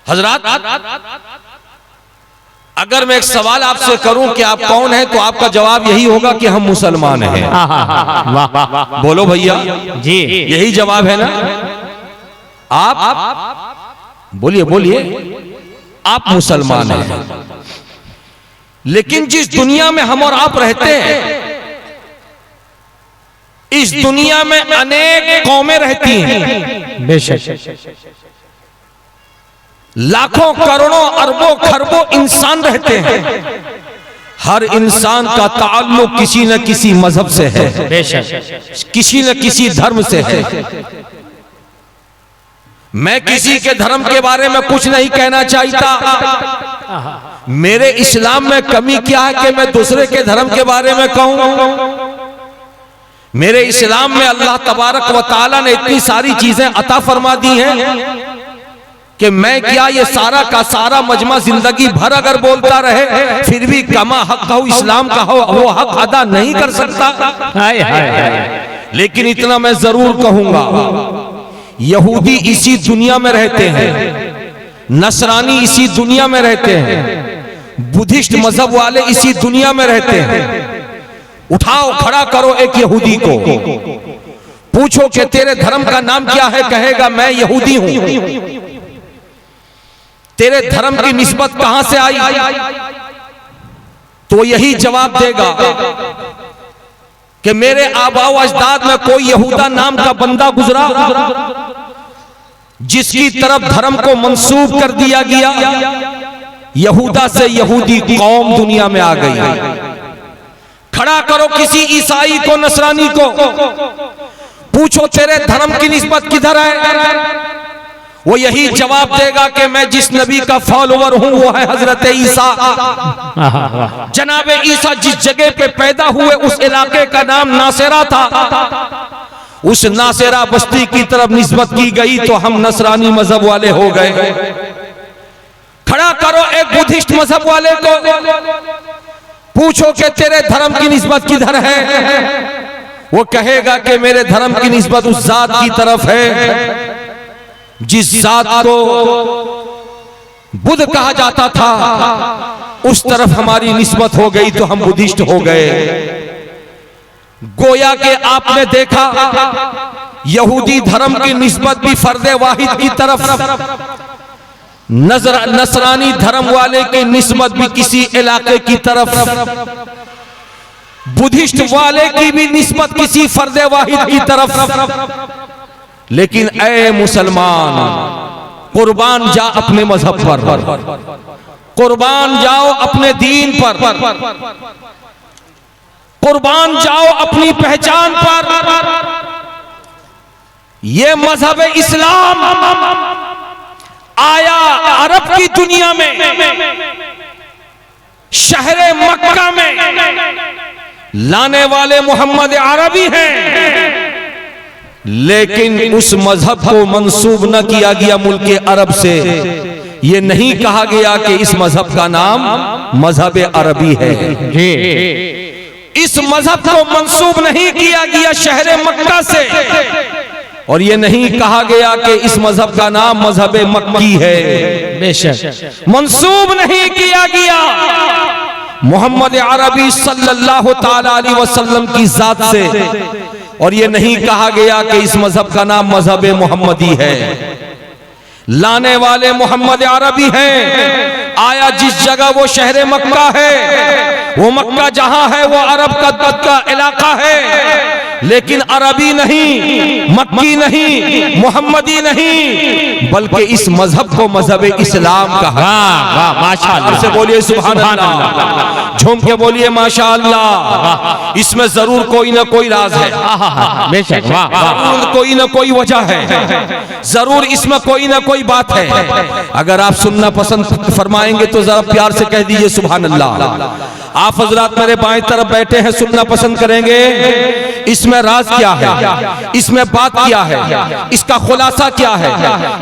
हजरात, अगर मैं एक सवाल आपसे करूं कि आप कौन हैं, तो आपका जवाब यही होगा कि हम मुसलमान हैं। बोलो भैया जी, यही जवाब है ना? आप बोलिए बोलिए, आप मुसलमान हैं। लेकिन जिस दुनिया में हम और आप रहते हैं, इस दुनिया में अनेक कौमें रहती हैं, बेशक लाखों करोड़ों अरबों खरबों इंसान रहते हैं। हर इंसान का ताल्लुक किसी न किसी मजहब से है, बेशक किसी न किसी धर्म से है। मैं किसी के धर्म के बारे में कुछ नहीं कहना चाहता। मेरे इस्लाम में कमी क्या है कि मैं दूसरे के धर्म के बारे में कहूं? मेरे इस्लाम में अल्लाह तबारक व तआला ने इतनी सारी चीजें अता फरमा दी हैं कि मैं क्या ये सारा का सारा मजमा जिंदगी भर अगर बोलता रहे फिर भी कमा हक हो इस्लाम का हो वो हक अदा नहीं कर सकता। हाय हाय हाय। लेकिन इतना मैं जरूर कहूंगा, यहूदी इसी दुनिया में रहते हैं, नसरानी इसी दुनिया में रहते हैं, बुद्धिस्ट मजहब वाले इसी दुनिया में रहते हैं। उठाओ खड़ा करो एक यहूदी को, पूछो कि तेरे धर्म का नाम क्या है, कहेगा मैं यहूदी हूं। तेरे धर्म की निस्बत कहां से आई, तो यही जवाब देगा कि मेरे आबाओ अजदाद में कोई यहूदा नाम का बंदा गुजरा जिसकी तरफ धर्म को मंसूब कर दिया गया। यहूदा से यहूदी कौम दुनिया में आ गई। खड़ा करो किसी ईसाई को, नसरानी को, पूछो तेरे धर्म की निस्बत किधर है, वो यही जवाब देगा कि मैं जिस नबी का फॉलोवर हूं वो है हजरत ईसा। जनाबे ईसा जिस जगह पे पैदा हुए उस इलाके का नाम नासेरा था। उस नासेरा बस्ती की तरफ निस्बत की गई तो हम नसरानी मजहब वाले हो गए। खड़ा करो एक बुद्धिस्ट मजहब वाले को, पूछो कि तेरे धर्म की निस्बत किधर है, वो कहेगा कि मेरे धर्म की निस्बत उस जात की तरफ है जिस जात को बुद्ध कहा जाता था, उस तरफ हमारी निस्बत हो गई तो हम बुद्धिस्ट हो गए। गोया के आपने देखा यहूदी धर्म की निस्बत भी फर्दे वाहिद की तरफ, नसरानी धर्म वाले की निस्बत भी किसी इलाके की तरफ, बुद्धिस्ट वाले की भी निस्बत किसी फर्दे वाहिद की तरफ। लेकिन ऐ मुसलमान, कुर्बान जा अपने मजहब पर, कुर्बान जाओ अपने दीन पर, कुर्बान जाओ अपनी पहचान पर। ये मजहब इस्लाम आया अरब की दुनिया में, शहर मक्का में लाने वाले मोहम्मद अरबी हैं, लेकिन उस मजहब को मंसूब न किया गया मुल्क अरब से। ये नहीं कहा गया कि इस मजहब का नाम मजहब अरबी है। इस मजहब को मंसूब नहीं किया गया शहर मक्का से, और ये नहीं कहा गया कि इस मजहब का नाम मजहब मक्की है। बेशक मंसूब नहीं किया गया मोहम्मद अरबी सल्लल्लाहु ताला अलैहि वसल्लम की जात से, और ये नहीं कहा गया कि इस मजहब का नाम मजहब मोहम्मदी है। लाने वाले मोहम्मद अरबी हैं। आया जिस जगह वो शहर मक्का है, वो मक्का जहां है वो अरब का इलाका है, लेकिन अरबी नहीं, मक्की नहीं, मोहम्मदी नहीं, बल्कि इस मजहब को मजहब इस्लाम कहा। माशाअल्लाह से बोलिए सुभान अल्लाह, झूम के बोलिए माशाअल्लाह। इसमें जरूर कोई ना कोई राज है, जरूर कोई ना कोई वजह है, जरूर इसमें कोई ना कोई बात है। अगर आप सुनना पसंद फरमाएंगे तो जरा प्यार से कह दीजिए सुभान अल्लाह। आप हजरात मेरे बाएं तरफ बैठे हैं, सुनना पसंद करेंगे इसमें राज क्या है, इसमें बात क्या है, इसका खुलासा क्या है,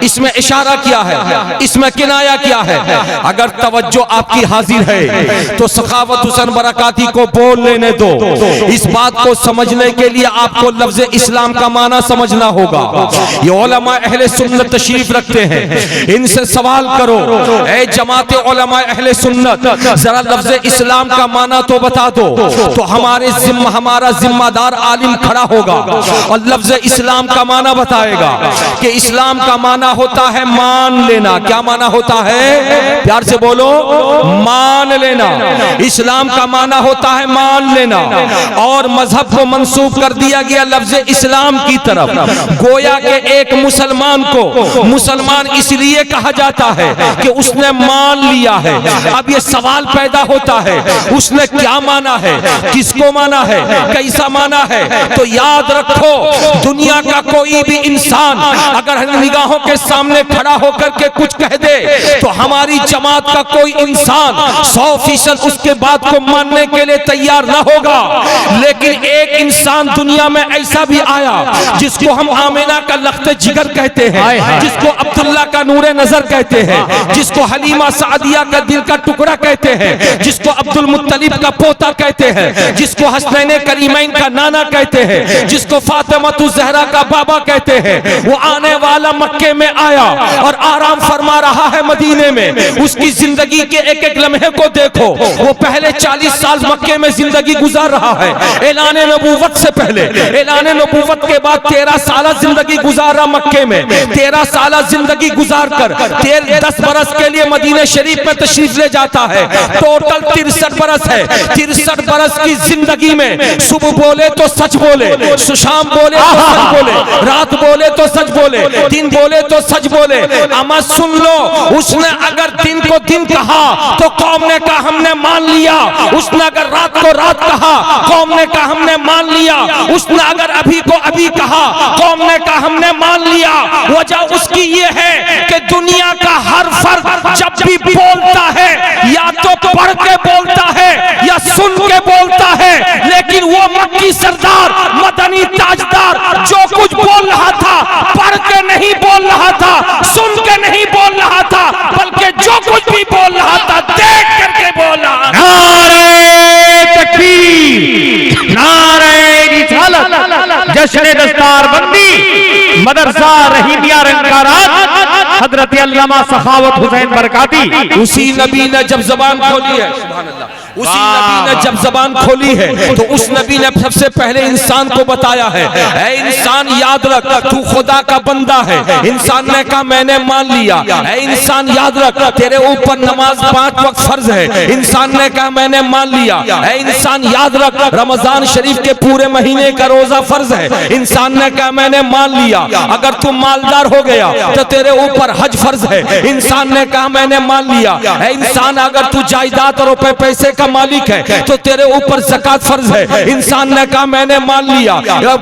इसमें इशारा क्या है, इसमें किनाया क्या है। अगर तवज्जो आपकी हाजिर है तो सखावत हुसैन बरकाती को बोल लेने दो। इस बात को समझने के लिए आपको लफ्ज इस्लाम का माना समझना होगा। ये उलमा अहले सुन्नत तशरीफ रखते हैं, इनसे सवाल करो, ए जमात उलमा अहले सुन्नत, जरा लफ्ज इस्लाम का माना तो बता दो। तो हमारा जिम्मेदार आलिम खड़ा होगा और लफ्ज इस्लाम का माना बताएगा कि इस्लाम का माना होता है मान लेना। क्या माना होता है? प्यार से बोलो, मान लेना। इस्लाम का माना होता है मान लेना। और मजहब को मंसूब कर दिया गया लफ्ज इस्लाम की तरफ। गोया के एक मुसलमान को मुसलमान इसलिए कहा जाता है कि उसने मान लिया है। अब ये सवाल पैदा होता है, उसने क्या माना है, किसको माना है, कैसा माना है? तो याद रखो, दुनिया का कोई भी इंसान अगर निगाहों के सामने खड़ा होकर के कुछ कह दे तो हमारी जमात का कोई इंसान 100% उसके बात को मानने के लिए तैयार ना होगा। लेकिन एक इंसान दुनिया में ऐसा भी आया जिसको हम आमिना का लख्त जिगर कहते हैं, जिसको अब्दुल्ला का नूरे नजर कहते हैं, जिसको हलीमा सादिया का दिल का टुकड़ा कहते हैं, जिसको अब्दुल मुत्तलिब का पोता कहते हैं, जिसको हसनैन करीमैन का नाना कहते हैं, जिसको फातिमातुज ज़हरा का बाबा कहते हैं। वो आने वाला मक्के में आया और आराम फरमा रहा है मदीने में। उसकी जिंदगी के एक एक लम्हे को देखो। वो पहले 40 साल मक्के में जिंदगी गुजार रहा है ऐलान नबूवत से पहले। ऐलान नबूवत के बाद 13 साल जिंदगी गुजारा मक्के में। 13 साल जिंदगी गुजार कर 10 बरस के लिए मदीने शरीफ में तशरीफ ले जाता है। टोटल 63 बरस है। 63 बरस की जिंदगी में सुबह बोले तो सच बोले, शाम बोले तो सच बोले, रात बोले तो सच बोले, दिन बोले तो सच बोले। अमा सुन लो, उसने अगर दिन को दिन कहा तो कौम ने कहा हमने मान लिया। उसने अगर रात को रात कहा, कौम ने कहा हमने मान लिया। उसने अगर अभी को अभी कहा, कौम ने कहा हमने मान लिया। वजह उसकी ये है कि दुनिया का हर फर्द जब भी बोलता है या तो पढ़ के बोलता है या सुन के बोलता है। लेकिन वो मक्की सरदार मदनी ताजदार जो कुछ बोल रहा था पढ़ के नहीं बोल रहा था, सुन के नहीं बोल रहा था, बल्कि जो कुछ भी बोल रहा था देख करके बोल रहा। नारे तकबीर, नारे रिसालत, जश्न दस्तारबंदी, मदरसा रहीमिया रंकारात, हजरत अल्लामा सखावत हुसैन बरकाती। उसी नबी ने जब जबान खोली है, सुभान अल्लाह, उसी नबी ने जब जबान खोली है तो उस नबी ने सबसे पहले इंसान को बताया है, ऐ इंसान याद रख तू खुदा का बंदा है। इंसान ने कहा मैंने मान लिया। ऐ इंसान याद रख तेरे ऊपर नमाज 5 वक्त फर्ज है। इंसान ने कहा मैंने मान लिया। ऐ इंसान याद रख रमजान शरीफ के पूरे महीने का रोजा फर्ज है। इंसान ने कहा मैंने मान लिया। अगर तू मालदार हो गया तो तेरे ऊपर हज फर्ज है। इंसान ने कहा मैंने मान लिया। ऐ इंसान अगर तू जायदाद और रुपए पैसे का मालिक है तो तेरे ऊपर ज़कात फर्ज है। इंसान ने कहा मैंने मान लिया।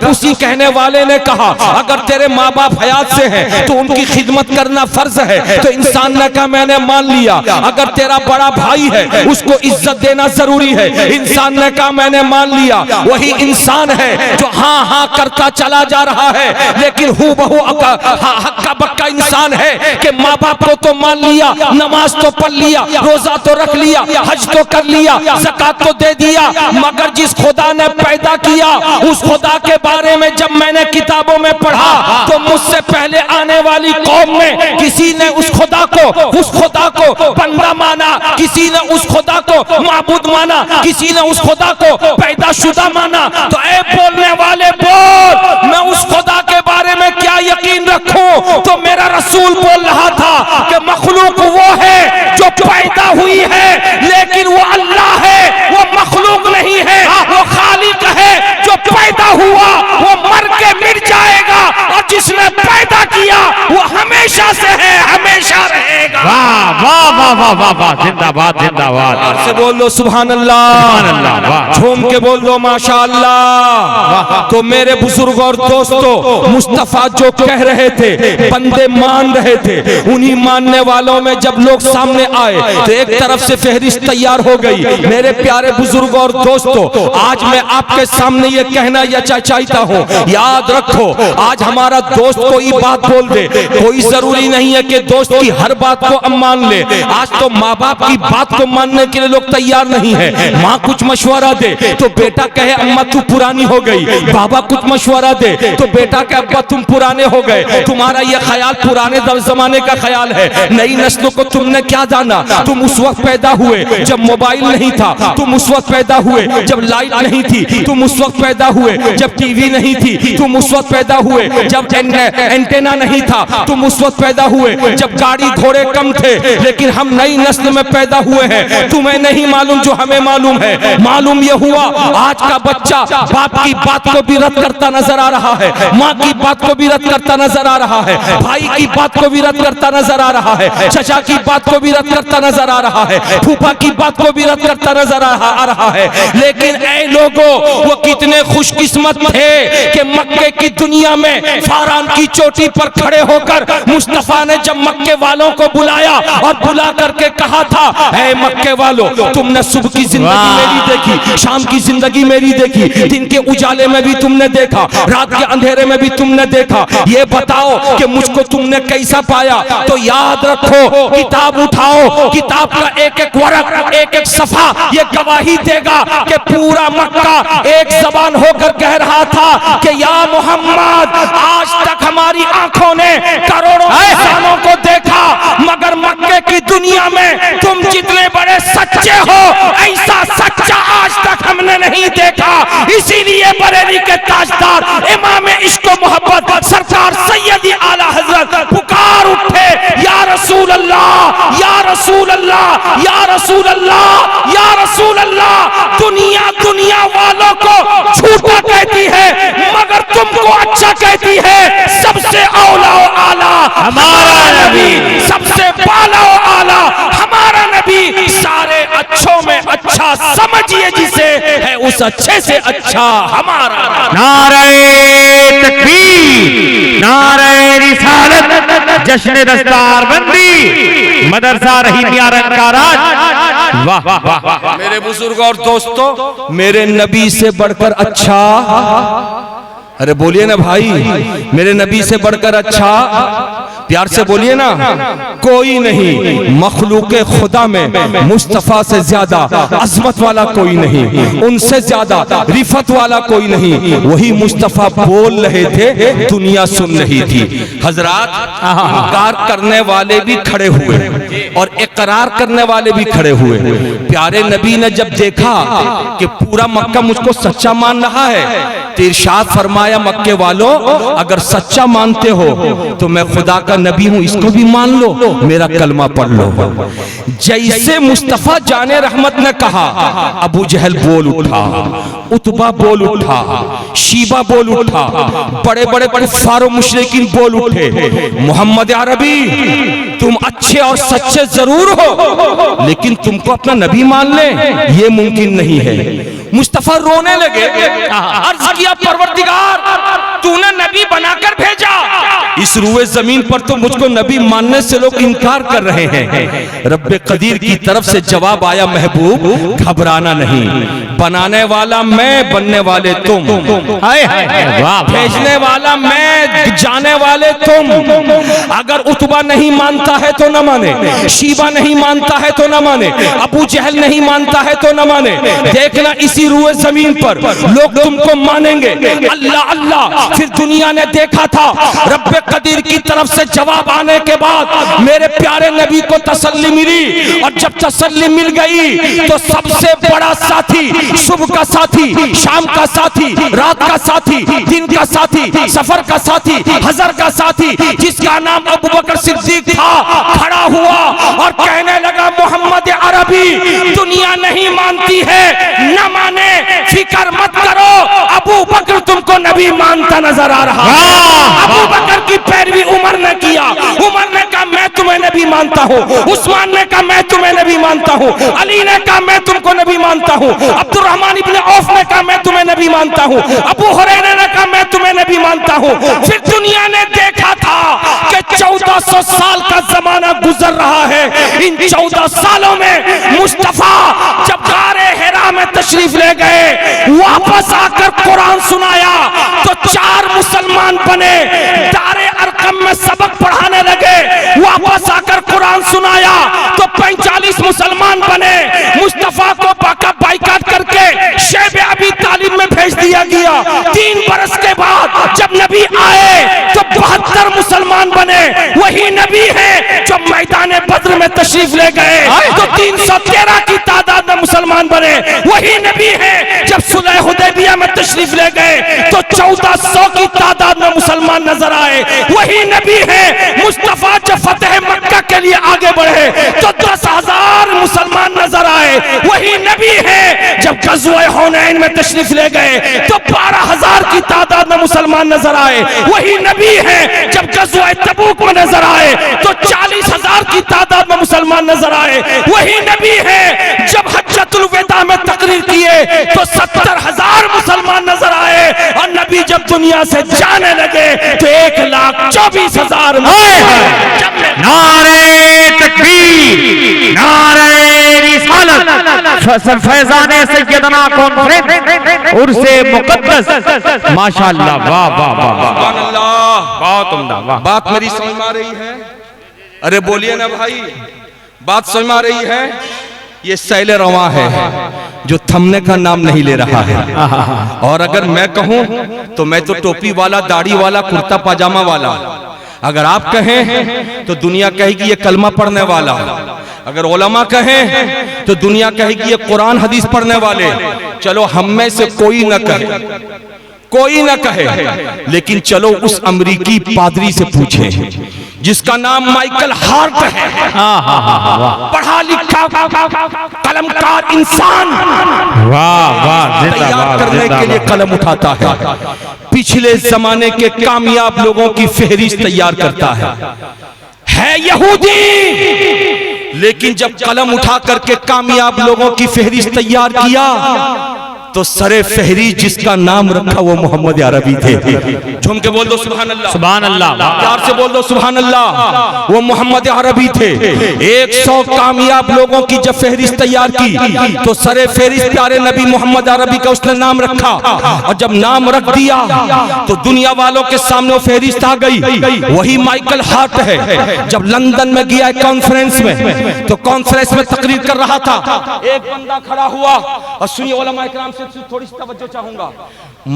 उसी कहने वाले ने कहा अगर तेरे माँ बाप हयात से हैं तो उनकी खिदमत करना फर्ज है। तो इंसान ने कहा मैंने मान लिया। अगर तेरा बड़ा भाई है उसको इज्जत देना जरूरी है। इंसान ने कहा मैंने मान लिया। वही इंसान है जो हाँ हाँ करता चला जा रहा है, लेकिन हूबहू हक्का बक्का इंसान है कि माँ बाप को तो मान लिया, नमाज तो पढ़ लिया, रोजा तो रख लिया, हज तो कर लिया, ज़कात तो दे दिया, मगर जिस खुदा ने पैदा किया उस खुदा के बारे में जब मैंने किताबों में पढ़ा तो मुझसे पहले आने वाली कौम में किसी ने उस खुदा को बंदा माना, किसी ने उस खुदा को माबूद माना, किसी ने उस खुदा को पैदाशुदा माना। तो ऐ बोलने वाले बोल, मैं उस खुदा के बारे में क्या यकीन रखूं? तो मेरा रसूल बोल रहा था कि मखलूक वो है जो पैदा हुई है, लेकिन वो अल्लाह है, वो मखलूक नहीं है। वो खालिक है जो पैदा हुआ वो मर के मिट जाएगा, और जिसने पैदा किया वो हमेशा से है, हमेशा रहेगा। वाह वाह वाह। वाह वाह वाह वाह, जिंदाबाद जिंदाबाद। से बोल दो सुभान अल्लाह, झूम के बोल दो माशा अल्लाह। तो मेरे बुजुर्ग और दोस्तों, मुस्तफा जो कह रहे थे बंदे मान रहे थे, उन्हीं मानने वालों में जब लोग सामने आए तो एक तरफ से फहरिस्त तैयार हो गई। मेरे प्यारे बुजुर्ग और दोस्तों, आज मैं आपके सामने ये कहना चाहता हूँ, याद रखो, आज हमारा दोस्त कोई बात बोल दे, कोई जरूरी नहीं है कि दोस्त की हर बात को हम मान ले। आज तो माँ बाप की बात को मानने के लिए लोग तैयार नहीं है। माँ कुछ मशवरा दे तो बेटा कहे अम्मा तू पुरानी हो गई, बाबा कुछ मशवरा दे तो बेटा कहे अब्बा तुम पुराने हो गए। तुम्हारा ये ख्याल पुराने जमाने का ख्याल है। नई नस्लों को तुमने क्या जाना? तुम उस वक्त पैदा हुए जब मोबाइल नहीं था, तुम उस वक्त पैदा हुए जब लाइट नहीं थी, तुम उस वक्त पैदा हुए जब टीवी नहीं थी, तुम उस वक्त पैदा हुए जब एंटेना नहीं था, तुम उस वक्त पैदा हुए जब गाड़ी घोड़े कम थे। लेकिन हम नई नस्ल में पैदा हुए हैं, तुम्हें नहीं मालूम जो हमें मालूम है। मालूम यह हुआ आज का बच्चा बाप की बात को भी रद्द करता नजर आ रहा है, माँ की बात को भी रद्द करता नजर आ रहा है, भाई की बात को भी रद्द करता नजर आ रहा है, चचा की बात को भी रद्द करता नजर आ रहा है, फूफा की बात को भी रद्द करता नजर आ रहा है। लेकिन ऐ लोगों, वो कितने खुशकिस्मत थे कि मक्के की दुनिया में फारान की चोटी पर खड़े होकर मुस्तफा ने जब मक्के वालों को बुलाया और बुला करके कहा था, ऐ मक्के वालों, तुमने सुबह की जिंदगी मेरी देखी, शाम की जिंदगी मेरी देखी, दिन के उजाले में भी तुमने देखा, रात के अंधेरे में भी तुमने देखा, ये बताओ कि मुझको तुमने कैसा पाया? तो याद रखो, किताब उठाओ, किताब का एक एक वर्क, एक एक सफा ये गवाही देगा कि पूरा मक्का एक जबान होकर कह रहा था कि या मोहम्मद, आज तक हमारी आंखों ने करोड़ों इंसानों को देखा, मगर मक्के की दुनिया में तुम जितने बड़े सच्चे हो, ऐसा सच्चा आज तक हमने नहीं देखा। इसीलिए बरेली के ताजदार इमाम इश्क व मोहब्बत सरकार सैयदी आला हजरत पुकार उठे, या रसूल अल्लाह, या रसूल अल्लाह, या रसूल अल्लाह, या रसूल अल्लाह। दुनिया वालों को झूठा कहती है, मगर तुमको अच्छा कहती है। सबसे औला व आला हमारा नबी, सबसे बाला व आला हमारा नबी, सारे अच्छों में अच्छा समझिए जिसे, है उस अच्छे से अच्छा हमारा। नारे तकबीर, नारे रिसालत, जश्न दस्तार बंदी, मदरसा रहीमिया रंग का राज। वाह वाह वाह। मेरे बुजुर्ग और दोस्तों, मेरे नबी से बढ़कर अच्छा, अरे बोलिए ना भाई, मेरे नबी से बढ़कर अच्छा, प्यार से बोलिए ना, कोई नहीं। मखलूके खुदा में मुस्तफा से ज्यादा अजमत वाला कोई नहीं, उनसे ज्यादा रिफत वाला कोई नहीं। वही मुस्तफा बोल रहे थे, दुनिया सुन रही थी। हजरात, इनकार करने वाले भी खड़े हुए और इकरार करने वाले भी खड़े हुए। प्यारे नबी ने जब देखा कि पूरा मक्का मुझको सच्चा मान रहा है, तो इरशाद फरमाया, मक्के वालों, अगर सच्चा मानते हो तो मैं खुदा का नबी हूं, इसको भी मान लो, मेरा कलमा पढ़ लो। जैसे मुस्तफा जाने रहमत ने कहा, अबू जहल बोल उठा, उतबा बोल उठा, शीबा बोल उठा, बड़े बड़े कुफ्फार मुशरिकीन बोल उठे, मोहम्मद अरबी तुम अच्छे और सच्चे जरूर हो, लेकिन तुमको अपना नबी मान ले, ये मुमकिन नहीं है। मुस्तफा रोने लगे, अर्ज किया, परवरदिगार तूने नबी बनाकर भेजा, इस रुए जमीन पर तो मुझको नबी मानने से लोग इनकार कर रहे हैं। रब्बे कदीर की तरफ से जवाब आया, महबूब घबराना नहीं, बनाने वाला मैं, बनने वाले तुम, भेजने वाला मैं, जाने वाले तुम। अगर उतबा नहीं मानता है तो न माने, शीबा नहीं मानता है तो न माने, अबू जहल नहीं मानता है तो न माने। देखना इसी रुए जमीन पर लोग तुमको मानेंगे। अल्लाह अल्लाह, फिर दुनिया ने देखा था, रब्बे कदीर की तरफ से जवाब आने के बाद मेरे प्यारे नबी को तसल्ली मिली, और जब तसल्ली मिल गई तो सबसे बड़ा साथी, सुबह का साथी, शाम का साथी, रात का साथी, दिन का साथी, सफर का साथी, हजर का साथी, जिसका नाम अबू बकर सिद्दीक था, खड़ा हुआ और कहने लगा, मोहम्मद अरबी दुनिया नहीं मानती है, न माने, फिक्र मत करो, अबू बकर तुमको नबी मानता नजर आ रहा है। अबू बकर की पैरवी उमर ने किया, उमर ने कहा मैं तुम्हें नबी मानता हूँ। उस्मान ने कहा मैं तुम्हें नबी मानता हूँ। अली ने कहा मैं तुमको नबी मानता हूँ। अब्दुर्रहमान इब्न औफ ने कहा मैं तुम्हें नबी मानता हूँ। अबू हुरैरा ने कहा मैं तुम्हें नबी मानता हूँ। फिर दुनिया ने देखा था कि 1400 साल का जमाना गुजर रहा है। इन 14 सालों में मुस्तफा जब गारे हिरा में तशरीफ ले गए, वापस आकर कुरान सुनाया तो 4 मुसलमान बने, दारे अरकम में सबक पढ़ाने लगे। वापस आकर कुरान सुनाया तो 45 मुसलमान बने। मुस्तफा को बाइकाट करके शेब अबी तालिब में भेज दिया गया। 3 बरस के बाद जब नबी आए तो 72 मुसलमान बने। वही नबी है जो मैदान बद्र में तशरीफ ले गए तो 313 की तादाद में मुसलमान बने। वही नबी है जब सुलह हुदैबिया में तशरीफ ले गए तो 1400 की तादाद में मुसलमान नजर आए। वही नबी है मुस्तफा जब फतेह मक्का के लिए आगे बढ़े तो 10,000 मुसलमान नजर आए। वही नबी है जब गज़वा हुनैन में तशरीफ ले गए तो 12,000 की तादाद में मुसलमान नजर आए। वही नबी है जब गज़वा तबूक में नजर आए तो 40,000 की तादाद में मुसलमान नजर आए। वही नबी है जब हज्जतुल विदा में तकरीर किए तो 70,000 मुसलमान नजर आए। और नबी जब दुनिया से जाने लगे तो 1,24,000 नारे तकबीर, नारे रिसालत, फैज़ाने सैयदना कॉन्फ्रेंस उर्से मुक़द्दस। माशाअल्लाह, वाह वाह वाह, बहुत उम्दा, वाह। बात मेरी समझ में आ रही है? अरे बोलिए ना भाई, बात समझ में आ रही है? ये सैले रवा है जो थमने का नाम नहीं ले रहा है। और अगर मैं कहूं तो मैं तो टोपी वाला, दाढ़ी वाला, कुर्ता पाजामा वाला। अगर आप कहें तो दुनिया कहेगी ये कलमा पढ़ने वाला। अगर उलमा कहें तो दुनिया कहेगी ये कुरान हदीस पढ़ने वाले। चलो हम में से कोई न कहे, कोई न कहे, लेकिन चलो उस अमरीकी पादरी से पूछें जिसका नाम माइकल हार्ट है, पढ़ा लिखा कलमकार इंसान, वाह वाह, तैयार करने के लिए कलम उठाता है, पिछले जमाने के कामयाब लोगों की फहरिस्त तैयार करता है यहूदी। लेकिन जब कलम उठा करके कामयाब लोगों की फहरिस्त तैयार किया तो सरे फहरिस्त जिसका नाम रखा वो मोहम्मद अरबी थे। झूम के बोल दो सुभान अल्लाह, सुभान अल्लाह, प्यार से बोल दो सुभान अल्लाह। वो मोहम्मद अरबी थे। 100 कामयाब लोगों की जब फहरिस्त तैयार की तो सरे फहरिस्त प्यारे नबी मोहम्मद अरबी का उसने नाम रखा। और जब नाम रख दिया तो दुनिया वालों के सामने वो फहरिस्त आ गई। वही माइकल हार्ट है। जब लंदन में गया कॉन्फ्रेंस में तो कॉन्फ्रेंस में तकरीर कर रहा था, एक बंदा खड़ा हुआ और सुनिए उलमा इकराम से थोड़ी सी तवज्जो चाहूंगा।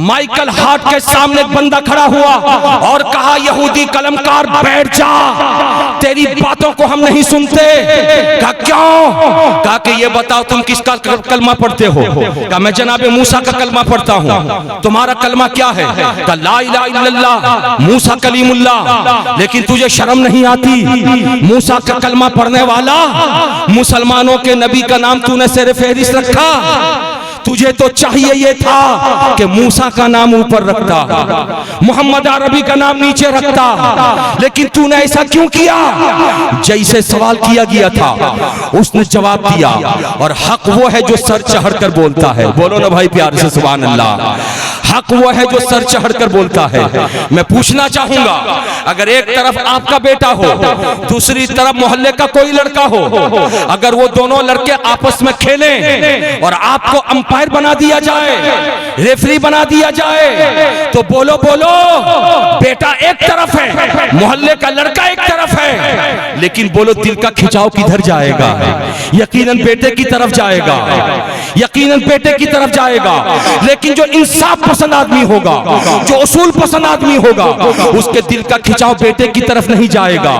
माइकल हार्ट के सामने एक बंदा खड़ा हुआ और कहा यहूदी कलमकार बैठ जा, तेरी बातों को हम नहीं सुनते। कहा क्यों? कहा कि ये बताओ तुम किसका कलमा पढ़ते हो? कहा मैं जनाबे मूसा का कलमा पढ़ता हूँ। तुम्हारा कलमा क्या है? कहा ला इलाहा इल्लल्लाह मूसा कलीमुल्लाह। लेकिन तुझे शर्म नहीं आती? मूसा का कलमा पढ़ने वाला मुसलमानों के नबी का नाम तूने सिर फहरिस्त रखा। तुझे तो चाहिए ये था कि मूसा का नाम ऊपर रखता, मोहम्मद अरबी का नाम नीचे रखता, लेकिन तूने ऐसा क्यों किया? जैसे सवाल किया गया था उसने जवाब दिया। और हक वो है जो सर चढ़कर बोलता है। बोलो ना भाई प्यार से सुभान अल्लाह। हक वो है जो सर चढ़कर बोलता है। मैं पूछना चाहूंगा, अगर एक तरफ आपका बेटा हो, दूसरी तरफ मोहल्ले का कोई लड़का हो, अगर वो दोनों लड़के आपस में खेलें और आपको अंपायर बना दिया जाए, रेफरी बना दिया जाए, तो बोलो बोलो बेटा एक तरफ है, मोहल्ले का लड़का एक तरफ है, लेकिन बोलो दिल का खिंचाव किधर जाएगा? यकीनन बेटे की तरफ जाएगा, यकीनन बेटे की तरफ जाएगा। लेकिन जो इंसाफ पसंद आदमी होगा, जो उसूल पसंद आदमी होगा, उसके दिल का खिंचाव बेटे की तरफ नहीं जाएगा।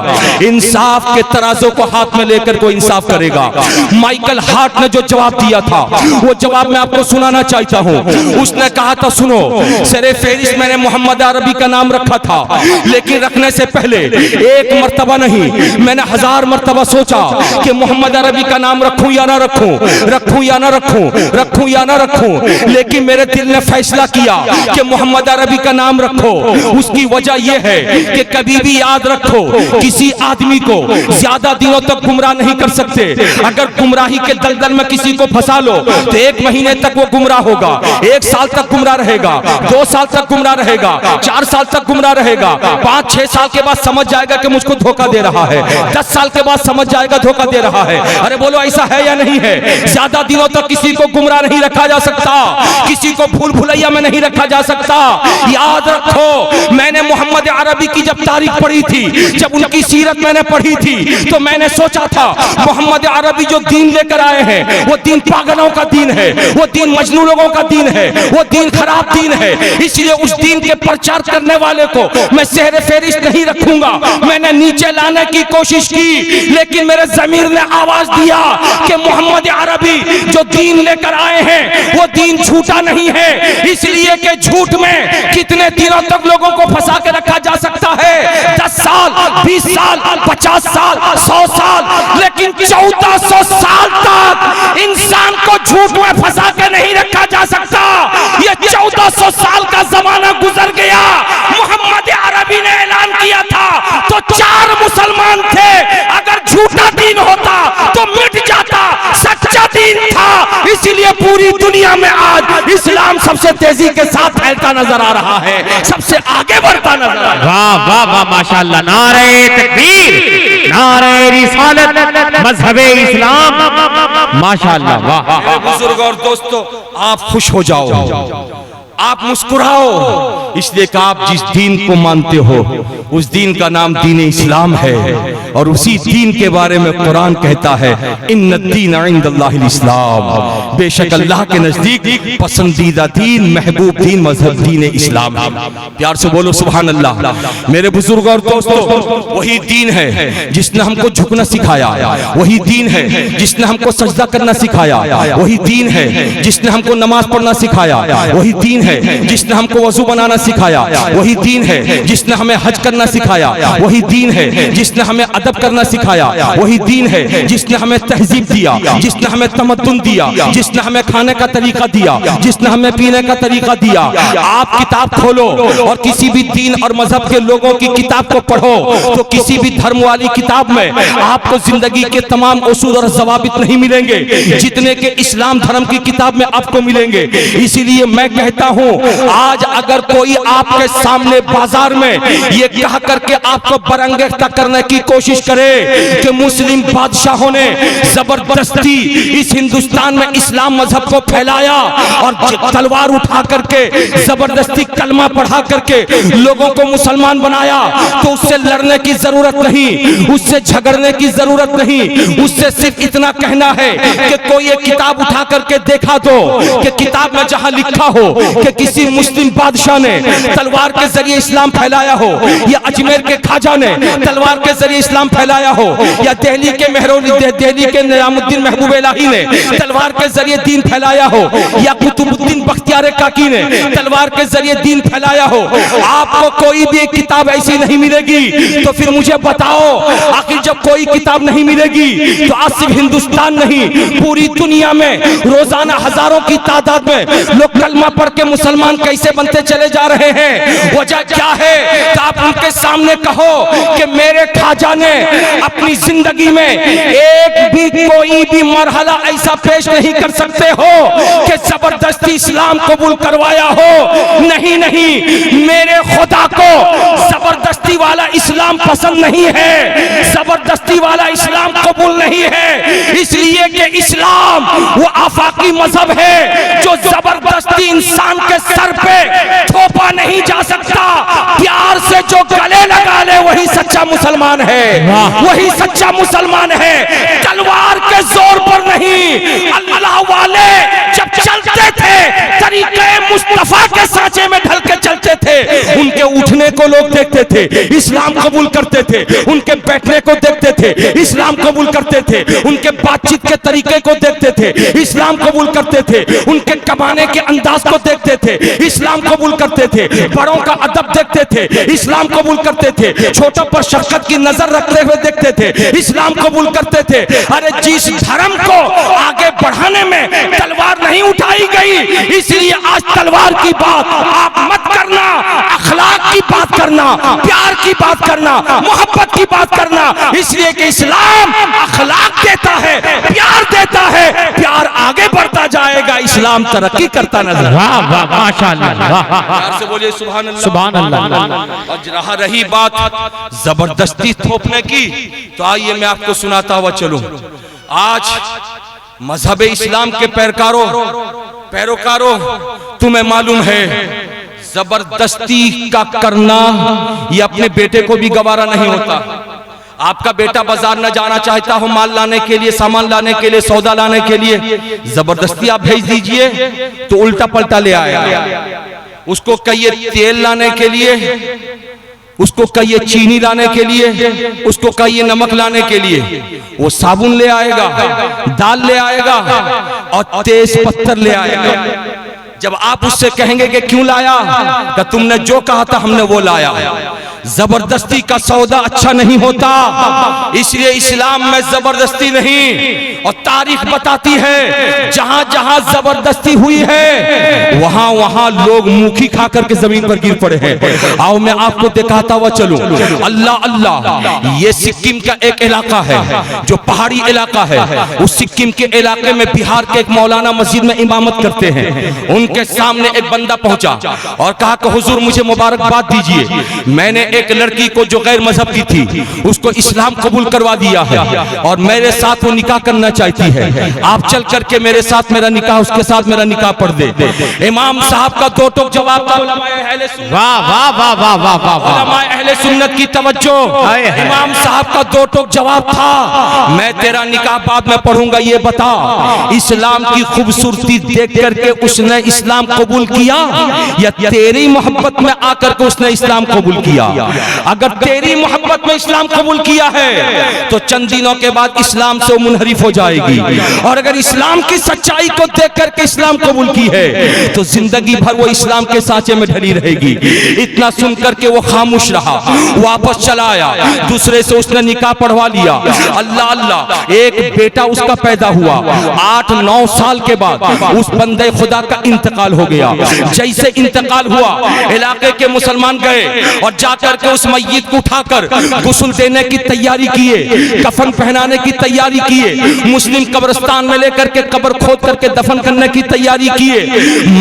इंसाफ के तराजू को हाथ में लेकर कोई इंसाफ करेगा। माइकल हार्ट ने जो जवाब दिया था वो जवाब मैं आपको सुनाना चाहता हूं। उसने कहा था सुनो, सरे फेरिस मैंने मोहम्मद अरबी का नाम रखा था, लेकिन रखने से पहले एक मर्तबा नहीं, मैंने 1000 मर्तबा सोचा कि मोहम्मद अरबी का नाम रखूं या ना रखूं, रखूं या ना रखूं। रखूं या ना रखूं, लेकिन मेरे दिल ने फैसला किया कि मोहम्मद अरबी का नाम रखो। उसकी वजह यह है कि कभी भी याद रखो, किसी आदमी को ज्यादा दिनों तक गुमराह नहीं कर सकते। अगर गुमराही के दलदल में किसी को फंसा लो तो 1 महीने तक वो गुमराह होगा, 1 साल तक गुमराह रहेगा, 2 साल तक गुमराह रहेगा, 4 साल तक गुमराह रहेगा, 5-6 साल के बाद समझ जाएगा कि मुझको धोखा दे रहा है, 10 साल के बाद समझ जाएगा धोखा दे रहा है। अरे बोलो ऐसा है या नहीं है? ज्यादा दिनों तक किसी को गुमराह नहीं रखा जा सकता, किसी को भूल भुलैया में नहीं रखा जा सकता। याद रखो, मैंने मोहम्मद अरबी की जब तारीख पढ़ी थी, जब उनकी सीरत मैंने पढ़ी थी, तो मैंने सोचा था मोहम्मद अरबी जो दीन लेकर आए हैं वो दीन पागलों का दीन है, वो दीन मजनू लोगों का दीन है, वो दीन खराब दीन है। इसलिए उस दीन के प्रचार करने वाले को मैं सेहरे फेरिस्त नहीं रखूंगा। मैंने नीचे लाने की कोशिश की, लेकिन मेरे ज़मीर ने आवाज दिया कि मोहम्मद अरबी जो दीन लेकर आए हैं वो दीन झूठा नहीं है। इसलिए कि झूठ में कितने दिनों तक लोगों को फंसा के रखा जा सकता है, 10 साल, 20 साल, 50 साल, 100 साल, लेकिन 1400 साल तक इंसान को झूठ में फंसा के नहीं रखा जा सकता। ये 1400 साल का जमाना गुजर गया। मोहम्मद अरबी ने ऐलान किया था तो 4 मुसलमान थे। अगर झूठा दीन होता तो मिट जाता, सच्चा दीन था। इसीलिए पूरी दुनिया में आज इस्लाम सबसे तेजी के साथ फैलता नजर आ रहा है, सबसे आगे बढ़ता नजर आ रहा है। वाह वाह वाह, माशाअल्लाह। नारे तकबीर, नारे रिसालत, मजहबे इस्लाम, माशाअल्लाह। वाह। बुजुर्ग और दोस्तों, आप खुश हो जाओ, आप मुस्कुराओ, इसलिए कि आप जिस दीन को मानते हो उस दीन का नाम दीन इस्लाम है। और उसी दीन के बारे में कुरान कहता है, इन्न दीन इंदल्लाहिल इस्लाम, बेशक अल्लाह के नजदीक पसंदीदा दीन, महबूब दीन, मजहब दीन इस्लाम है। प्यार से बोलो सुभान अल्लाह। मेरे बुजुर्ग और दोस्तों, वही दीन है जिसने हमको झुकना सिखाया, वही दीन है जिसने हमको सजदा करना सिखाया, वही दीन है जिसने हमको नमाज पढ़ना सिखाया, वही दीन है जिसने हमको वजू बनाना सिखाया, वही दीन है जिसने हमें हज करना सिखाया, वही दीन है जिसने हमें अदब करना सिखाया, वही दीन है जिसने हमें तहजीब दिया, जिसने हमें तमद्दुन दिया, जिसने हमें खाने का तरीका दिया, जिसने हमें पीने का तरीका दिया। आप किताब खोलो और किसी भी दीन और मजहब के लोगों की किताब को पढ़ो तो किसी भी धर्म वाली किताब में आपको जिंदगी के तमाम उसूल और ज़वाबित नहीं मिलेंगे जितने के इस्लाम धर्म की किताब में आपको मिलेंगे। इसीलिए मैं कहता हूं, आज अगर कोई आपके सामने बाजार में ये कह करके आपको बरंगेख्ता करने की कोशिश करे कि मुस्लिम बादशाहों ने जबरदस्ती इस हिंदुस्तान में इस्लाम मजहब को फैलाया और तलवार उठा करके जबरदस्ती कलमा पढ़ा करके लोगों को मुसलमान बनाया, तो उससे लड़ने की जरूरत नहीं, उससे झगड़ने की जरूरत नहीं। उससे सिर्फ इतना कहना है कि कोई एक किताब उठा करके देखा दो कि किताब में जहां लिखा हो कि किसी मुस्लिम बादशाह ने तलवार के जरिए इस्लाम फैलाया हो, या अजमेर के खाजा ने तलवार के जरिए इस्लाम फैलाया हो, या दिल्ली के निजामुद्दीन महबूब इलाही ने तलवार के जरिए दीन फैलाया हो, या कुतुबुद्दीन बख्तियार काकी ने तलवार के जरिए दीन फैलाया हो। आपको कोई भी एक किताब ऐसी नहीं मिलेगी। तो फिर मुझे बताओ, आखिर जब कोई किताब नहीं मिलेगी तो आज सिर्फ हिंदुस्तान नहीं, पूरी दुनिया में रोजाना हजारों की तादाद में लोग कलमा पढ़ के मुसलमान कैसे बनते चले जा रहे हैं? वजह क्या है? तो आप उनके सामने कहो कि मेरे खाजा ने अपनी जिंदगी में एक भी कोई भी मरहला ऐसा पेश नहीं कर सकते हो कि जबरदस्ती इस्लाम कबूल करवाया हो। नहीं नहीं, मेरे खुदा को जबरदस्ती वाला इस्लाम पसंद नहीं है, जबरदस्ती वाला इस्लाम कबूल नहीं है। इसलिए कि इस्लाम वो आफाकी मजहब है जो जबरदस्ती इंसान के सर पे थोपा नहीं जा सकता। प्यार से जो गले लगा ले वही सच्चा मुसलमान है, वही सच्चा मुसलमान है। तलवार के जोर पर नहीं, अल्लाह वाले जब चलते थे तरीके मुस्तफा के सांचे में ढल के चलते देखते थे, उनके उठने को लोग देखते थे, इस्लाम कबूल करते थे, उनके बैठने को देखते थे, इस्लाम कबूल करते थे, उनके बातचीत के तरीके को देखते थे, इस्लाम कबूल करते थे, उनके कमाने के अंदाज को देखते थे, इस्लाम कबूल करते थे, बड़ों का अदब देखते थे, इस्लाम कबूल करते थे, छोटों पर शफकत की नजर रखते हुए देखते थे, इस्लाम कबूल करते थे। अरे जिस धर्म को आगे बढ़ाने में तलवार नहीं उठाई गई, इसलिए आज तलवार की बात आप मत करना, अखलाक की बात करना, प्यार की बात करना, मोहब्बत की बात करना, इसलिए कि इस्लाम अखलाक देता है, प्यार देता है, प्यार आगे बढ़ता जाएगा, इस्लाम तरक्की करता नजर। वाह वाह माशाअल्लाह, प्यार से बोलिए सुभान अल्लाह। सुभान अल्लाह। और रही बात जबरदस्ती थोपने की, तो आइए मैं आपको सुनाता हुआ चलूं। आज मजहब इस्लाम के पैरोकारों, तुम्हें मालूम है जबरदस्ती का करना ये अपने बेटे को भी गवारा नहीं होता। आपका बेटा बाजार न जाना चाहता हो माल लाने के लिए, सामान लाने के लिए, सौदा लाने के लिए, जबरदस्ती आप भेज दीजिए तो उल्टा पलटा ले आएगा। उसको कहिए तेल लाने के लिए, उसको कहिए चीनी लाने के लिए, उसको कहिए नमक लाने के लिए, वो साबुन ले आएगा, दाल ले आएगा और तेज पत्थर ले आएगा। जब आप उससे कहेंगे कि क्यों लाया, कि तुमने जो कहा था हमने वो लाया। जबरदस्ती का सौदा अच्छा नहीं होता, इसलिए इस्लाम में जबरदस्ती नहीं। और तारीख बताती है जहां जहां जबरदस्ती हुई है वहां वहां लोग मुखी खा करके जमीन पर गिर पड़े हैं। आओ मैं आपको दिखाता हुआ चलूं। अल्लाह अल्लाह, ये सिक्किम का एक इलाका है जो पहाड़ी इलाका है। उस सिक्किम के इलाके में बिहार के एक मौलाना मस्जिद में इमामत करते हैं। उनके सामने एक बंदा पहुंचा और कहा कि हुजूर मुझे मुबारकबाद दीजिए, मैंने एक लड़की को जो गैर मजहब की थी उसको इस्लाम कबूल करवा दिया है और मेरे साथ वो निकाह करना चाहती है। आप चल करके मेरे साथ मेरा निकाह, उसके साथ मेरा निकाह पढ़ दे। इमाम साहब का दो टोक जवाब था। वाह वाह वाह वाह वाह वाह, अहले सुन्नत की तवज्जो। इमाम साहब का दो टोक जवाब था, मैं तेरा निकाह बाद में पढ़ूंगा, ये बता इस्लाम की खूबसूरती देख करके उसने इस्लाम कबूल किया या तेरी मोहब्बत में आकर के उसने इस्लाम कबूल किया? अगर तेरी मोहब्बत में इस्लाम कबूल किया है तो चंद दिनों के बाद इस्लाम से मुनहरिफ हो जाएगी, और अगर इस्लाम की सच्चाई को देख करके इस्लाम कबूल की है तो जिंदगी भर वो इस्लाम के सांचे में ढली रहेगी। इतना सुन करके वो खामोश रहा, वापस चला आया, दूसरे से उसने निकाह पढ़वा लिया। अल्लाह अल्लाह, एक बेटा उसका पैदा हुआ। 8-9 साल के बाद उस बंदे खुदा का इंतकाल हो गया। जैसे इंतकाल हुआ, इलाके के मुसलमान गए और जाकर के उस मय्यत को उठाकर गुस्ल देने की तैयारी किए, कफन पहनाने की तैयारी किए, मुस्लिम कब्रिस्तान में लेकर के कब्र खोद करके दफन करने की तैयारी किए।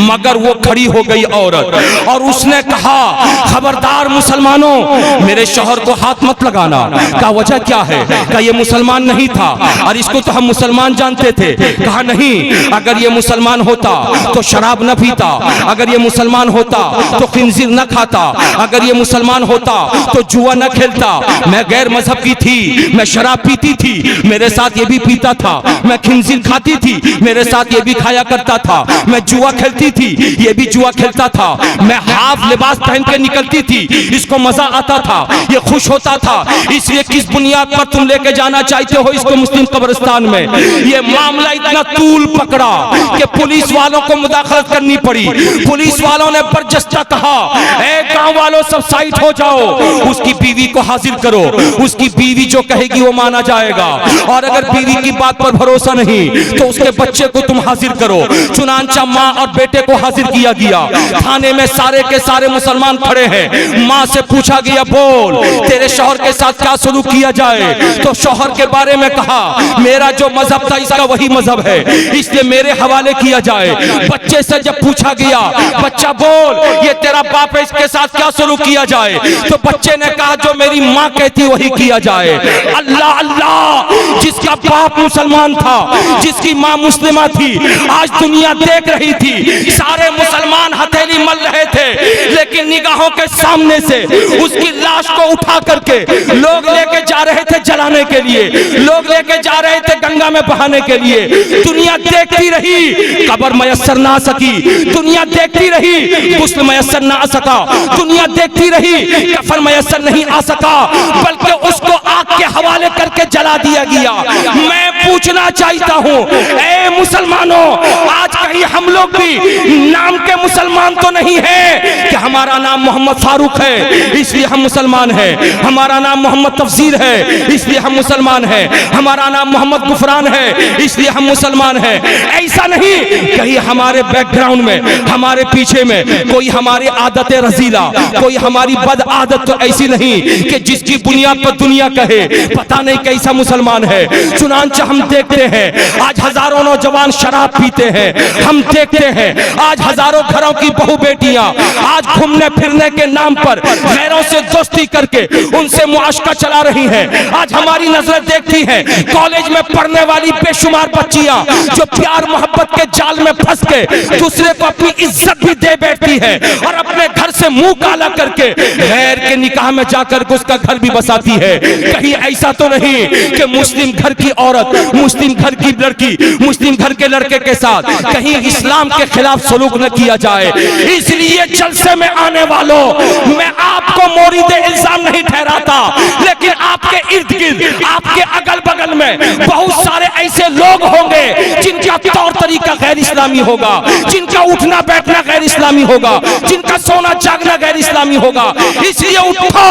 मगर वो खड़ी हो गई औरत और उसने कहा, खबरदार मुसलमानों, मेरे शौहर को हाथ मत लगाना। का वजह क्या है? का ये मुसलमान नहीं था और इसको तो हम मुसलमान जानते थे। कहा नहीं, अगर ये मुसलमान होता तो शराब न पीता, अगर ये मुसलमान होता तो खिंजीर न खाता, अगर ये मुसलमान होता तो जुआ न खेलता। मैं गैर मजहब की थी, मैं शराब पीती थी, मेरे साथ ये भी पीता था, मैं खिंजीर खाती थी, मेरे साथ ये भी खाया करता था, मैं जुआ खेलती थी, ये भी जुआ खेलता था, मैं हाफ लिबास पहन के निकलती थी, इसको मजा आता था, ये खुश होता था। इसलिए किस बुनियाद पर तुम लेके जाना चाहते हो इसको मुस्लिम कब्रिस्तान में? ये मामला इतना तूल पकड़ा कि पुलिस वालों को मुदाखलत करनी पड़ी। पुलिस वालों ने बरजस्ता कहा, ए गांव वालों सब साइड हो जाओ, उसकी बीवी को हाजिर करो, उसकी बीवी जो कहेगी वो माना जाएगा, और अगर बीवी की बात पर भरोसा नहीं तो उसके बच्चे को तुम हाजिर करो। चुनांचा माँ और बेटे को हाजिर किया गया। थाने में सारे के सारे मुसलमान खड़े हैं। माँ से पूछा गया, बोल तेरे शौहर के साथ क्या सलूक किया जाए? तो शौहर के बारे में कहा, मेरा जो मजहब था इसका वही मजहब है, इसलिए मेरे हवाले किया जाए। बच्चे से जब पूछा गया, बच्चा बोल ये तेरा बाप है, इसके साथ क्या सलूक किया जाए? तो बच्चे ने कहा जो मेरी माँ कहती वही किया जाए। अल्लाह अल्लाह, जिसका बाप मुसलमान था, जिसकी माँ मुस्लिमा थी, आज दुनिया देख रही थी, सारे मुसलमान हथेली मल रहे थे, लेकिन निगाहों के सामने से उसकी लाश को उठा करके लोग लेके जा रहे थे जलाने के लिए, लोग लेके जा रहे थे गंगा में बहाने के लिए। दुनिया देखती रही, कब्र मयस्सर ना आ सकी, दुनिया देखती रही, गुस्ल मयस्सर ना आ सका, दुनिया देखती रही, कफन मयस्सर नहीं आ सका, बल्कि उसको आग के हवाले करके जला दिया गया। मैं पूछना चाहता हूँ, ऐ मुसलमानों, आज कहीं हम लोग भी नाम के मुसलमान तो नहीं है कि हमारा नाम मोहम्मद फारूक है इसलिए हम मुसलमान हैं, हमारा नाम मोहम्मद तफसीर है इसलिए हम मुसलमान हैं, हमारा नाम मोहम्मद गुफरान है इसलिए हम मुसलमान हैं। ऐसा नहीं, कहीं हमारे बैकग्राउंड में, हमारे पीछे में कोई हमारी आदत रजीला, कोई हमारी बद आदत तो ऐसी नहीं कि जिसकी बुनियाद पर दुनिया कहे पता नहीं कैसा मुसलमान है। चुनांचे हम देखते हैं आज हजारों नौजवान शराब पीते हैं, हम देखते हैं आज हजारों घरों की बहू बेटियां आज घूमने फिरने के नाम पर गैरों से दोस्ती करके उनसे मुआशका चला रही हैं। आज हमारी नजरें देखती हैं कॉलेज में पढ़ने वाली बेशुमार बच्चियां जो प्यार मोहब्बत के जाल में फंस के दूसरे को अपनी इज्जत भी दे बैठती है और अपने घर से मुंह काला करके गैर के निकाह में जाकर उसका घर भी बसाती है। कहीं ऐसा तो नहीं कि मुस्लिम घर की औरत, मुस्लिम घर की लड़की, मुस्लिम घर के लड़के के साथ कहीं इस्लाम के खिलाफ सलूक न किया जाए। इसलिए जलसे में आने वालों, मैं आपको मोरीद इल्जाम नहीं ठहराता, लेकिन आपके इर्द गिर्द, आपके अगल बगल में बहुत सारे ऐसे लोग होंगे जिनका तौर तरीका गैर इस्लामी होगा, जिनका उठना बैठना गैर इस्लामी होगा, जिनका सोना जागना गैर इस्लामी होगा। इसलिए उठो,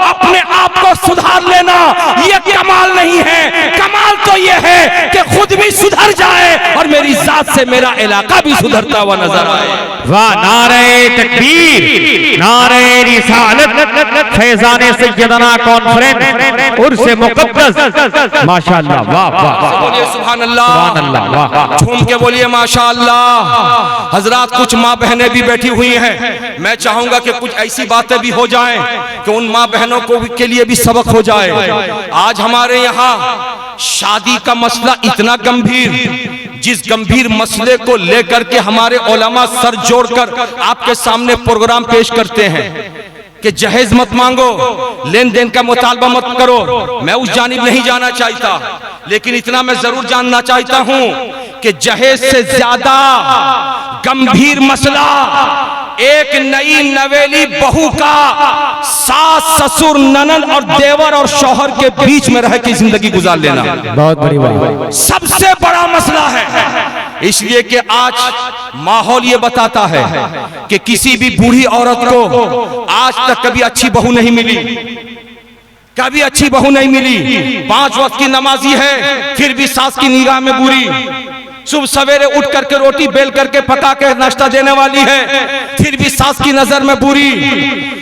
अपने आप को सुधार लेना ये कमाल नहीं है, कमाल तो ये है कि खुद भी सुधर जाए और मेरी जात से मेरा इलाका भी सुधरता हुआ नजर आए। वाह, नारे तकबीर, नारे रिसालत, फैजाने सैयदना कॉन्फ्रेंस उर्से मुक़द्दस, माशाअल्लाह, वाह वाह, बोलिए सुभान अल्लाह, सुभान अल्लाह, वाह, झूम के बोलिए माशाअल्लाह। हजरात, कुछ माँ बहनें भी बैठी हुई हैं, मैं चाहूंगा कि कुछ ऐसी बातें भी हो जाएं कि उन माँ बहनों को के लिए भी सबक हो जाए। आज हमारे यहाँ शादी का मसला इतना गंभीर, जिस गंभीर मसले को लेकर के हमारे उलमा सर जोड़कर आपके सामने प्रोग्राम पेश करते हैं कि जहेज मत मांगो, लेन देन का मुतालबा मत करो। मैं उस जानिब नहीं जाना चाहता, लेकिन इतना मैं जरूर जानना चाहता हूं कि जहेज से ज्यादा गंभीर मसला एक नई नवेली बहू का सास, ससुर, ननद और देवर और शौहर के बीच में रह के जिंदगी गुजार लेना बहुत बड़ी बात, सबसे बड़ा मसला है। इसलिए कि आज माहौल ये बताता है कि किसी भी बूढ़ी औरत को आज तक कभी अच्छी बहू नहीं मिली, कभी अच्छी बहू नहीं मिली। 5 वक्त की नमाजी है फिर भी सास की निगाह में बुरी, सुबह सवेरे उठ करके रोटी बेल करके पका के नाश्ता देने वाली है फिर भी सास की नजर में बुरी,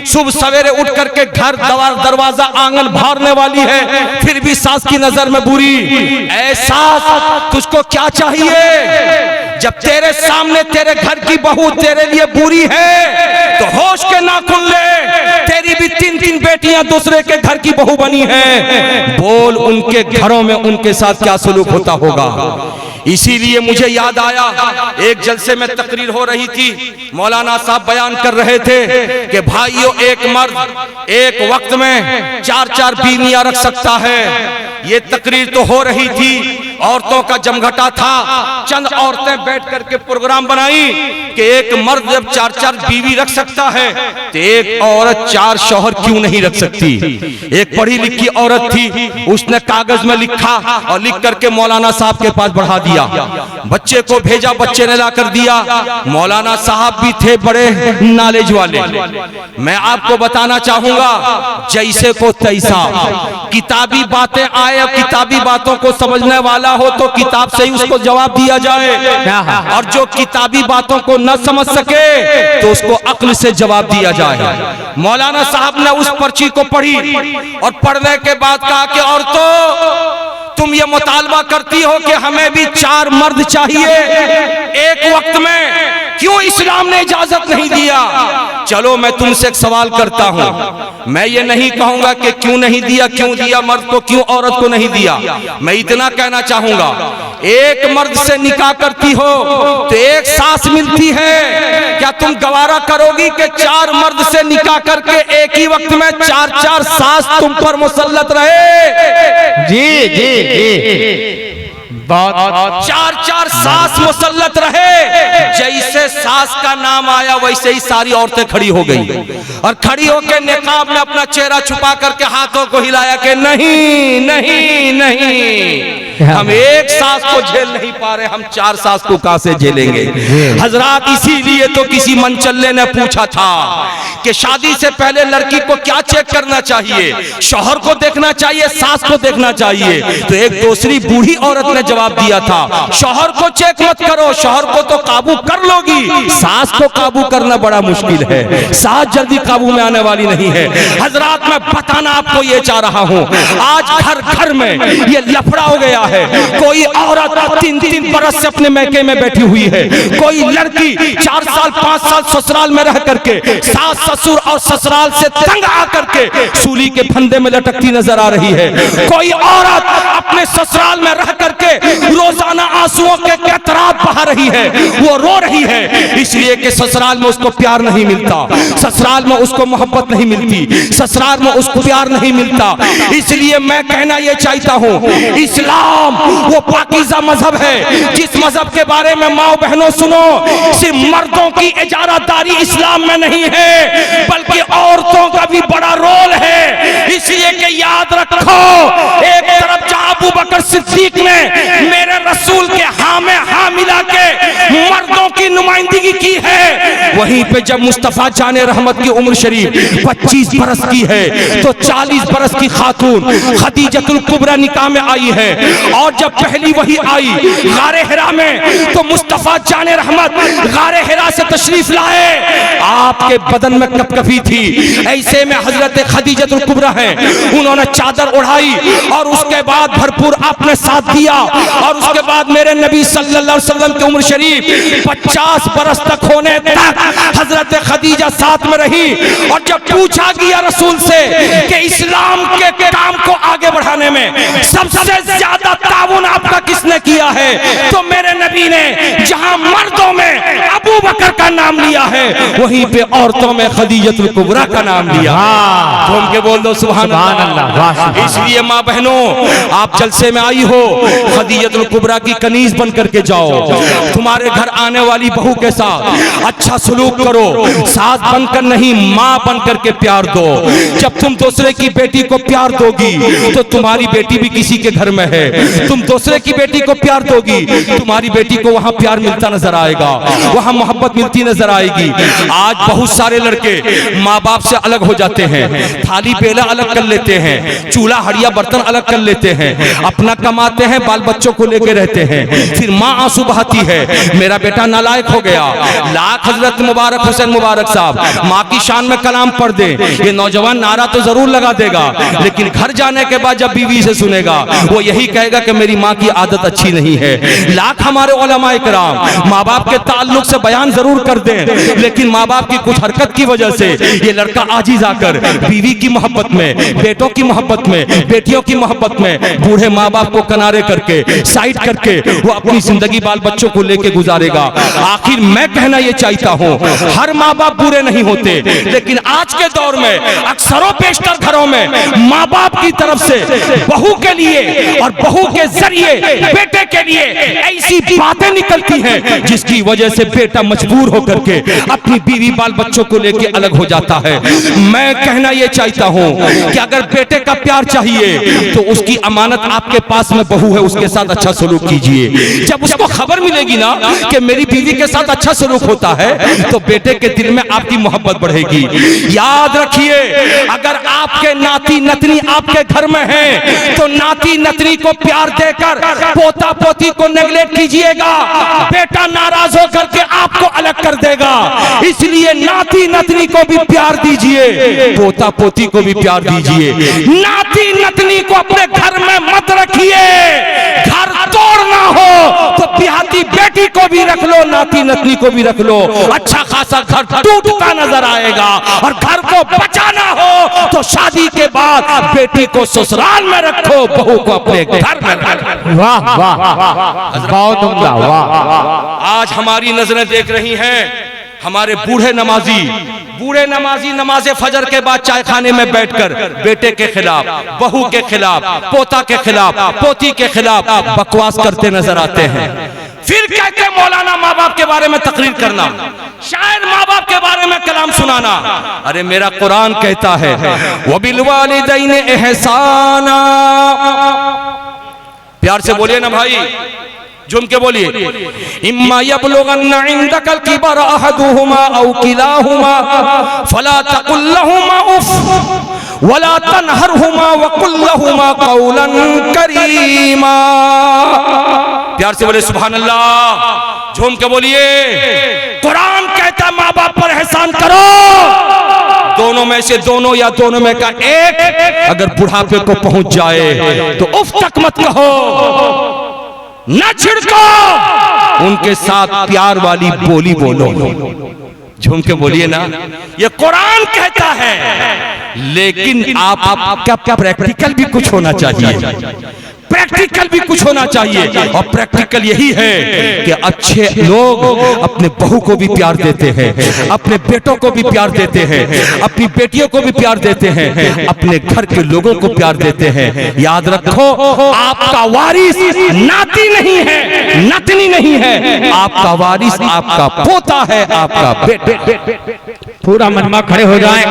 सुबह सवेरे उठ करके घर दरवाजा आंगन भारने वाली है फिर भी सास की नजर में बुरी। ऐ सास, तुझको क्या चाहिए? जब तेरे सामने तेरे घर की बहू तेरे लिए बुरी है तो होश के नाखून ले, तेरी भी 3-3 बेटियां दूसरे के घर की बहू बनी हैं, बोल उनके घरों में उनके साथ क्या सलूक होता होगा। इसीलिए मुझे याद आया, एक जलसे में तकरीर हो रही थी, मौलाना साहब बयान कर रहे थे कि भाइयों, एक मर्द एक वक्त में 4-4 बीवियां रख सकता है। ये तकरीर तो हो रही थी, औरतों का जमघटा था, चंद औरतें बैठ करके प्रोग्राम बनाई कि एक मर्द जब 4-4 बीवी रख सकता है तो एक औरत 4 शौहर क्यों नहीं रख सकती। एक पढ़ी लिखी औरत थी, उसने कागज में लिखा और लिख करके मौलाना साहब के पास बढ़ा दिया। बच्चे को भेजा, बच्चे ने ला कर दिया। मौलाना साहब भी थे बड़े नॉलेज वाले। मैं आपको बताना चाहूंगा, जैसे को तैसा, किताबी बातें आए, किताबी बातों को समझने वाला हो तो किताब से ही उसको जवाब दिया जाए, और जो किताबी बातों को न समझ सके तो उसको अक्ल से जवाब दिया जाए। मौलाना साहब ने उस पर्ची को पढ़ी और पढ़ने के बाद कहा कि औरतों, तुम ये मुतालबा करती हो कि हमें भी 4 मर्द चाहिए एक वक्त में, क्यों इस्लाम ने इजाजत नहीं दिया? चलो मैं तुमसे एक सवाल करता हूं, मैं ये नहीं कहूंगा कि क्यों नहीं दिया, क्यों दिया मर्द को, क्यों औरत को नहीं दिया। मैं इतना कहना चाहूंगा, एक मर्द से निकाह करती हो तो एक सास मिलती है, क्या तुम गवारा करोगी कि 4 मर्द से निकाह करके एक ही वक्त में 4-4 सास तुम पर मुसल्लत रहे? जी जी जी, बहुत 4-4 सास मुसल्लत रहे। जैसे सास का नाम आया वैसे ही सारी औरतें खड़ी हो गई और खड़ी होकर निकाब में अपना चेहरा छुपा करके हाथों को हिलाया कि नहीं नहीं नहीं, हम एक सास को झेल नहीं पा रहे, हम 4 सास को कहां से झेलेंगे? हजरात, इसीलिए तो किसी मनचल्ले ने पूछा था कि शादी से पहले लड़की को क्या चेक करना चाहिए? शौहर को देखना चाहिए, सास को देखना चाहिए? तो एक दूसरी बूढ़ी औरत ने जवाब दिया था, शौहर को चेक मत करो, शौहर को तो काबू कर लोगी, सास को काबू करना बड़ा मुश्किल है, सास जल्दी काबू में आने वाली नहीं है। हजरात, मैं बताना आपको ये चाह रहा हूं, आज घर घर में ये लफड़ा हो गया है। कोई औरत 3-3 बरस से अपने मैके में बैठी हुई है, कोई लड़की 4 साल 5 साल ससुराल में रह करके सास ससुर और ससुराल से तंग आकर के सूली के फंदे में लटकती नजर आ रही है। कोई औरत अपने ससुराल में रह करके रोजाना आंसुओं के कतरात बहा रही है, वो रो रही है इसलिए कि ससुराल में उसको प्यार नहीं मिलता, ससुराल में उसको मोहब्बत नहीं मिलती, ससुराल में उसको प्यार नहीं मिलता। इसलिए मैं कहना यह चाहता हूं, इस्लाम वो पाकीज़ा मजहब है जिस मजहब के बारे में माओ बहनों सुनो, सिर्फ मर्दों की इजारादारी इस्लाम में नहीं है बल्कि औरतों का भी बड़ा रोल है। इसलिए कि याद रखो, एक तरफ जहां अबू बकर सिद्दीक ने मेरे रसूल के हाँ में हाँ मिला के मर्दों की नुमाइंदगी की है, वहीं पे जब मुस्तफा जाने रहमत की उम्र शरीफ 25 बरस की है तो 40 बरस की खातून खदीजतुल कुबरा निकाह में आई है। और जब पहली वही आई गारे हिरा में तो मुस्तफा जाने रहमत गारे हिरा से तशरीफ लाए, आपके बदन में कपकपी थी, ऐसे में हजरत खदीजतुल कुबरा है, उन्होंने चादर उड़ाई और उसके बाद भरपूर आपने साथ दिया। और उसके बाद मेरे नबी सल्लल्लाहु अलैहि वसल्लम की उम्र शरीफ 50 बरस तक होने तक हजरत खदीजा साथ में रही। और जब पूछा गया रसूल से कि इस्लाम के काम को आगे बढ़ाने में सबसे ज्यादा ताउन आपका किसने किया है, तो मेरे नबी ने जहां मर्दों में अबू बकर का नाम लिया है वहीं पे औरतों में खदीजतुल कुबरा का नाम लिया। घूम के बोल दो सुभान अल्लाह। इसलिए माँ बहनों, आप जलसे में आई हो, खदीजतुल कुबरा की कनीज बन करके जाओ, तुम्हारे घर आने वाली बहू के साथ अच्छा सलूक करो, सास बनकर नहीं माँ बनकर के प्यार दो। जब तुम दूसरे की बेटी को प्यार दोगी तो तुम्हारी बेटी भी किसी के घर में है, तुम दूसरे की बेटी को प्यार दोगी तुम्हारी बेटी को वहां प्यार मिलता नजर आएगा, वहां मोहब्बत मिलती नजर आएगी। आज बहुत सारे लड़के माँ बाप से अलग हो जाते हैं, थाली बेला अलग कर लेते हैं, चूल्हा हड़िया बर्तन अलग कर लेते हैं, अपना कमाते हैं, बाल बच्चों को लेके रहते हैं, फिर माँ आंसू बहाती है मेरा बेटा नालायक हो गया। लाख हजरत मुबारक हुसैन मुबारक साहब माँ की शान में कलाम पढ़ दे, ये नौजवान नारा तो जरूर लगा देगा, लेकिन घर जाने के बाद जब बीवी से सुनेगा वो यही कहेगा कि मेरी माँ की आदत अच्छी नहीं है। लाख हमारे उलमाए किराम माँ बाप के ताल्लुक से बयान जरूर कर दें, लेकिन माँ बाप की कुछ हरकत की वजह से ये लड़का आजिज आकर बीवी की मोहब्बत में, बेटों की मोहब्बत में, बेटियों की मोहब्बत में बूढ़े माँ बाप को किनारे करके साइड करके वो अपनी जिंदगी बाल बच्चों को लेके गुजारेगा। आखिर मैं कहना ये चाहता हूँ, हर माँ बाप बुरे नहीं होते, लेकिन आज के दौर में अक्सरों पेशतर घरों में माँ बाप की तरफ से बहू के लिए और बहू के जरिए बेटे के लिए ऐसी बातें निकलती हैं जिसकी वजह से बेटा मजबूर होकर के अपनी बीवी बाल बच्चों को लेके अलग हो जाता है। मैं कहना यह चाहता हूं कि अगर बेटे का प्यार चाहिए तो उसकी अमानत आपके पास में बहू है, उसके साथ अच्छा सलूक कीजिए। जब उसको खबर मिलेगी ना कि मेरी बीवी के साथ अच्छा सलूक होता है तो बेटे के दिल में आपकी मोहब्बत बढ़ेगी। याद रखिए, अगर आपके नाती नतनी आपके घर में है तो नाती नतनी को प्यार देकर पोता पोती को नेगलेक्ट कीजिएगा, बेटा नाराज होकर के आपको अलग कर देगा। इसलिए नाती नतनी को भी प्यार दीजिए, पोता पोती को भी प्यार दीजिए। नाती नतनी को अपने घर में मत रखिए, घर तोड़ना हो तो बिहाती बेटी बेटी को भी रख लो, नाती नतनी को भी रख लो, अच्छा खासा घर टूटता नजर आएगा। और घर को बचाना हो तो शादी के बाद बेटी को ससुराल में रखो, बहू को अपने घर में रखो। वाह वाह वाह, बहुत उम्दा, वाह। आज हमारी नजरें देख रही हैं हमारे बूढ़े नमाजी नमाज फजर के बाद चाय खाने में बैठकर बेटे के खिलाफ, बहू के खिलाफ, पोता के खिलाफ, पोती के खिलाफ बकवास करते नजर आते हैं। फिर कहते मौलाना माँ बाप के बारे में तकरीर करना, शायर माँ बाप के बारे में कलाम सुनाना। अरे मेरा कुरान कहता है वबिल वालिदैन एहसाना। प्यार से बोलिए ना भाई, झूम के बोलिए। इम्मा यबलुगन्ना इंदकल किबर अहदुहुमा औ किलाहुमा फला तकुल लहुमा उफ वला तनहरहुमा वकुल लहुमा कौलन करीमा। प्यार से बोले सुभान अल्लाह, झूम के बोलिए। कुरान कहता माँ बाप पर एहसान करो, दोनों में से दोनों या दोनों में का एक अगर बुढ़ापे को पहुंच जाए तो उफ तक मत कहो, न छिड़को, उनके साथ प्यार वाली बोली बोलो। झूम के बोलिए ना, ये कुरान कहता है। लेकिन आपका प्रैक्टिकल भी कुछ होना चाहिए, प्रैक्टिकल भी कुछ होना चाहिए। और प्रैक्टिकल यही है कि अच्छे लोग अपने बहू को भी प्यार देते हैं, अपने बेटों को भी प्यार देते हैं, अपनी बेटियों को भी प्यार देते हैं, अपने घर के लोगों को प्यार देते हैं। याद रखो, आपका वारिस नाती नहीं है, नतनी नहीं है, आपका वारिस आपका पोता है, आपका बेटा। पूरा मजमा खड़े हो जाए।